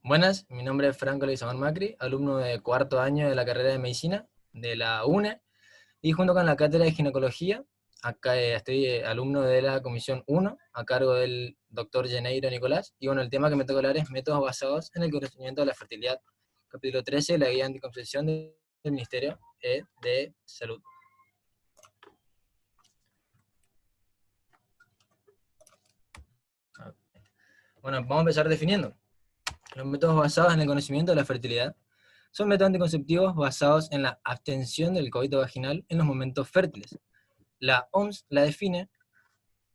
Buenas, mi nombre es Franco Luis Amar Macri, alumno de cuarto año de la carrera de Medicina de la UNE, y junto con la cátedra de Ginecología, acá estoy alumno de la Comisión 1, a cargo del doctor Geneiro Nicolás, y bueno, el tema que me toca hablar es métodos basados en el conocimiento de la fertilidad, capítulo 13 de la guía anticoncepción del Ministerio de Salud. Bueno, vamos a empezar definiendo. Los métodos basados en el conocimiento de la fertilidad son métodos anticonceptivos basados en la abstención del coito vaginal en los momentos fértiles. La OMS la define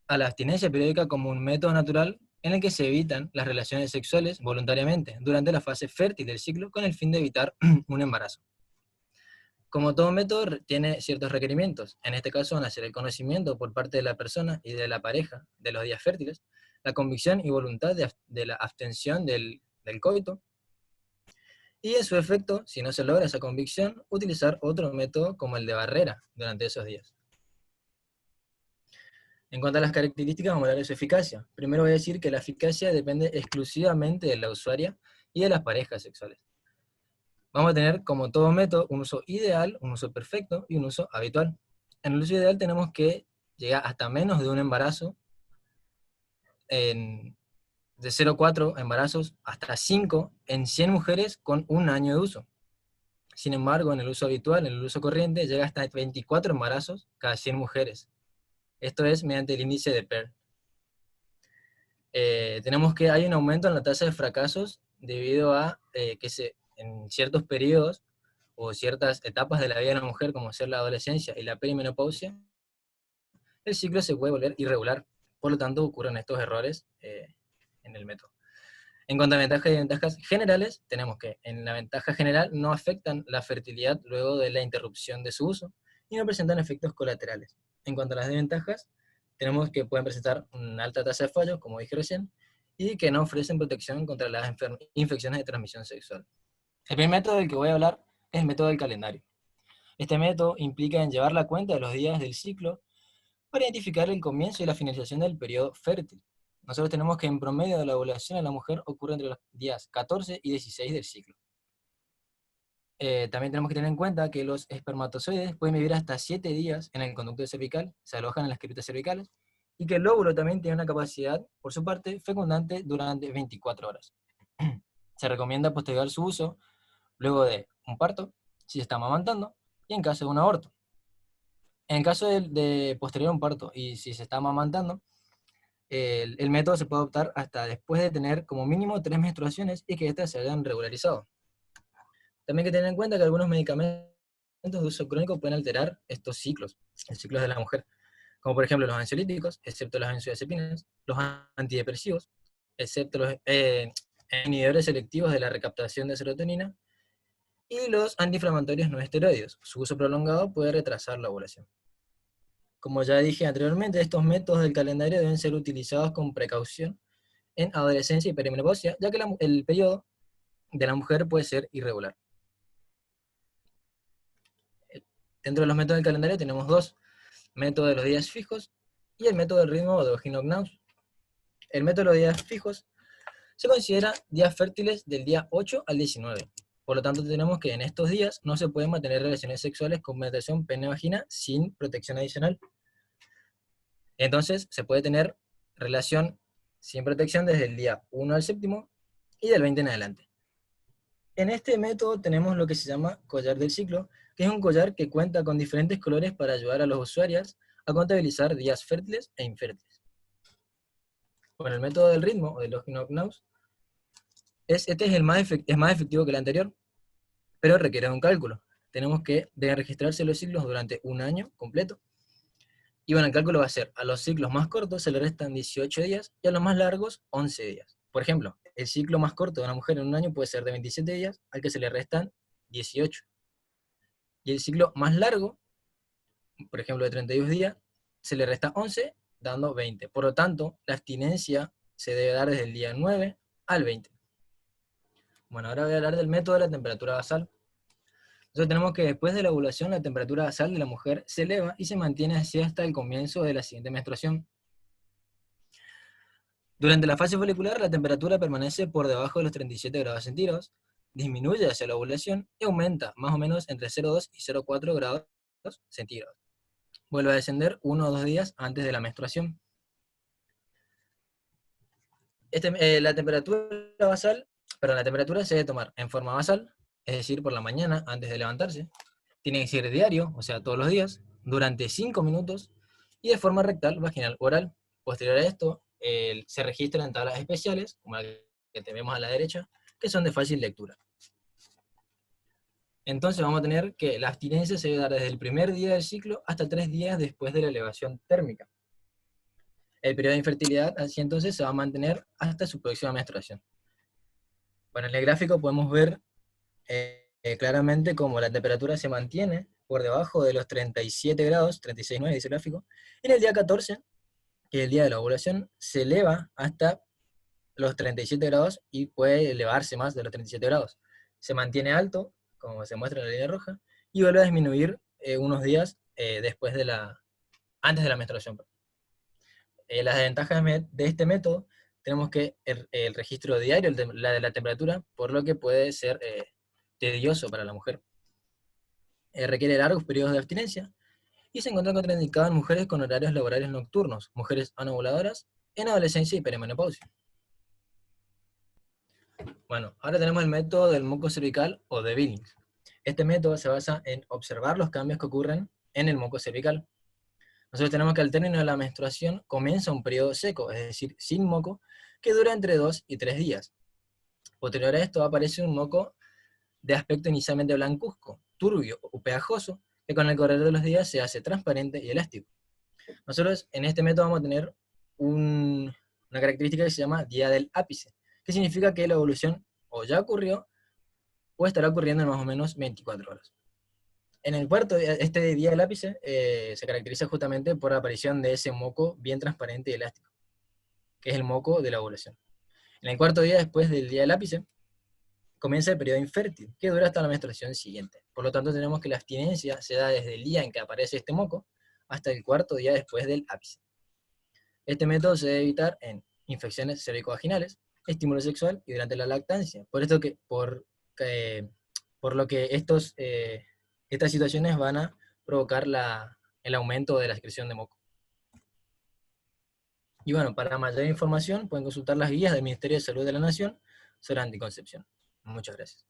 a la abstinencia periódica como un método natural en el que se evitan las relaciones sexuales voluntariamente durante la fase fértil del ciclo con el fin de evitar un embarazo. Como todo método tiene ciertos requerimientos, en este caso van a ser el conocimiento por parte de la persona y de la pareja de los días fértiles, la convicción y voluntad de la abstención del coito, y en su efecto, si no se logra esa convicción, utilizar otro método como el de barrera durante esos días. En cuanto a las características, vamos a hablar de su eficacia. Primero voy a decir que la eficacia depende exclusivamente de la usuaria y de las parejas sexuales. Vamos a tener, como todo método, un uso ideal, un uso perfecto y un uso habitual. En el uso ideal tenemos que llegar hasta menos de un embarazo, de 0,4 embarazos hasta 5 en 100 mujeres con un año de uso. Sin embargo, en el uso habitual, en el uso corriente, llega hasta 24 embarazos cada 100 mujeres. Esto es mediante el índice de Pearl. Tenemos que hay un aumento en la tasa de fracasos debido a que en ciertos periodos o ciertas etapas de la vida de la mujer, como ser la adolescencia y la perimenopausia, el ciclo se puede volver irregular. Por lo tanto, ocurren estos errores en el método. En cuanto a ventajas y desventajas generales, tenemos que en la ventaja general no afectan la fertilidad luego de la interrupción de su uso y no presentan efectos colaterales. En cuanto a las desventajas, tenemos que pueden presentar una alta tasa de fallos, como dije recién, y que no ofrecen protección contra las infecciones de transmisión sexual. El primer método del que voy a hablar es el método del calendario. Este método implica en llevar la cuenta de los días del ciclo para identificar el comienzo y la finalización del periodo fértil. Nosotros tenemos que en promedio de la ovulación en la mujer ocurre entre los días 14 y 16 del ciclo. También tenemos que tener en cuenta que los espermatozoides pueden vivir hasta 7 días en el conducto cervical, se alojan en las criptas cervicales, y que el óvulo también tiene una capacidad, por su parte, fecundante durante 24 horas. Se recomienda postergar su uso luego de un parto, si se está amamantando, y en caso de un aborto. En el caso de posterior a un parto y si se está amamantando, el método se puede adoptar hasta después de tener como mínimo 3 menstruaciones y que éstas se hayan regularizado. También hay que tener en cuenta que algunos medicamentos de uso crónico pueden alterar estos ciclos, los ciclos de la mujer, como por ejemplo los ansiolíticos, excepto las benzodiazepinas, los antidepresivos, excepto los inhibidores selectivos de la recaptación de serotonina, y los antiinflamatorios no esteroideos. Su uso prolongado puede retrasar la ovulación. Como ya dije anteriormente, estos métodos del calendario deben ser utilizados con precaución en adolescencia y perimenopausia, ya que el periodo de la mujer puede ser irregular. Dentro de los métodos del calendario tenemos dos: método de los días fijos y el método del ritmo o de Ogino-Knaus. El método de los días fijos se considera días fértiles del día 8 al 19. Por lo tanto, tenemos que en estos días no se pueden mantener relaciones sexuales con penetración pene-vagina sin protección adicional. Entonces, se puede tener relación sin protección desde el día 1 al séptimo y del 20 en adelante. En este método tenemos lo que se llama collar del ciclo, que es un collar que cuenta con diferentes colores para ayudar a los usuarios a contabilizar días fértiles e infértiles. Bueno, el método del ritmo, o del Ogino-Knaus, este es más efectivo que el anterior, pero requiere un cálculo. Tenemos que deben registrarse los ciclos durante un año completo. Y bueno, el cálculo va a ser, a los ciclos más cortos se le restan 18 días y a los más largos 11 días. Por ejemplo, el ciclo más corto de una mujer en un año puede ser de 27 días, al que se le restan 18. Y el ciclo más largo, por ejemplo de 32 días, se le resta 11, dando 20. Por lo tanto, la abstinencia se debe dar desde el día 9 al 20. Bueno, ahora voy a hablar del método de la temperatura basal. Entonces tenemos que después de la ovulación la temperatura basal de la mujer se eleva y se mantiene así hasta el comienzo de la siguiente menstruación. Durante la fase folicular, la temperatura permanece por debajo de los 37 grados centígrados, disminuye hacia la ovulación y aumenta más o menos entre 0,2 y 0,4 grados centígrados. Vuelve a descender 1 o 2 días antes de la menstruación. La temperatura se debe tomar en forma basal, es decir, por la mañana antes de levantarse. Tiene que ser diario, o sea, todos los días, durante 5 minutos, y de forma rectal, vaginal, oral. Posterior a esto, se registran tablas especiales, como la que tenemos a la derecha, que son de fácil lectura. Entonces vamos a tener que la abstinencia se debe dar desde el primer día del ciclo hasta 3 días después de la elevación térmica. El periodo de infertilidad, así entonces, se va a mantener hasta su próxima menstruación. Bueno, en el gráfico podemos ver claramente cómo la temperatura se mantiene por debajo de los 37 grados, 36,9 dice el gráfico. En el día 14, que es el día de la ovulación, se eleva hasta los 37 grados y puede elevarse más de los 37 grados. Se mantiene alto, como se muestra en la línea roja, y vuelve a disminuir unos días antes de la menstruación. Las desventajas de este método, tenemos que el registro diario de la temperatura, por lo que puede ser tedioso para la mujer. Requiere largos periodos de abstinencia y se encuentra contraindicado en mujeres con horarios laborales nocturnos, mujeres anovuladoras, en adolescencia y perimenopausia. Bueno, ahora tenemos el método del moco cervical o de Billings. Este método se basa en observar los cambios que ocurren en el moco cervical. Nosotros tenemos que al término de la menstruación comienza un periodo seco, es decir, sin moco, que dura entre 2 y 3 días. Posterior a esto aparece un moco de aspecto inicialmente blancuzco, turbio o pegajoso, que con el correr de los días se hace transparente y elástico. Nosotros en este método vamos a tener una característica que se llama día del ápice, que significa que la evolución o ya ocurrió o estará ocurriendo en más o menos 24 horas. En el cuarto, este día del ápice se caracteriza justamente por la aparición de ese moco bien transparente y elástico, que es el moco de la ovulación. En el cuarto día después del día del ápice, comienza el periodo infértil, que dura hasta la menstruación siguiente. Por lo tanto, tenemos que la abstinencia se da desde el día en que aparece este moco hasta el cuarto día después del ápice. Este método se debe evitar en infecciones cervicovaginales, estímulo sexual y durante la lactancia. Por lo que estas situaciones van a provocar el aumento de la excreción de moco. Y bueno, para mayor información pueden consultar las guías del Ministerio de Salud de la Nación sobre anticoncepción. Muchas gracias.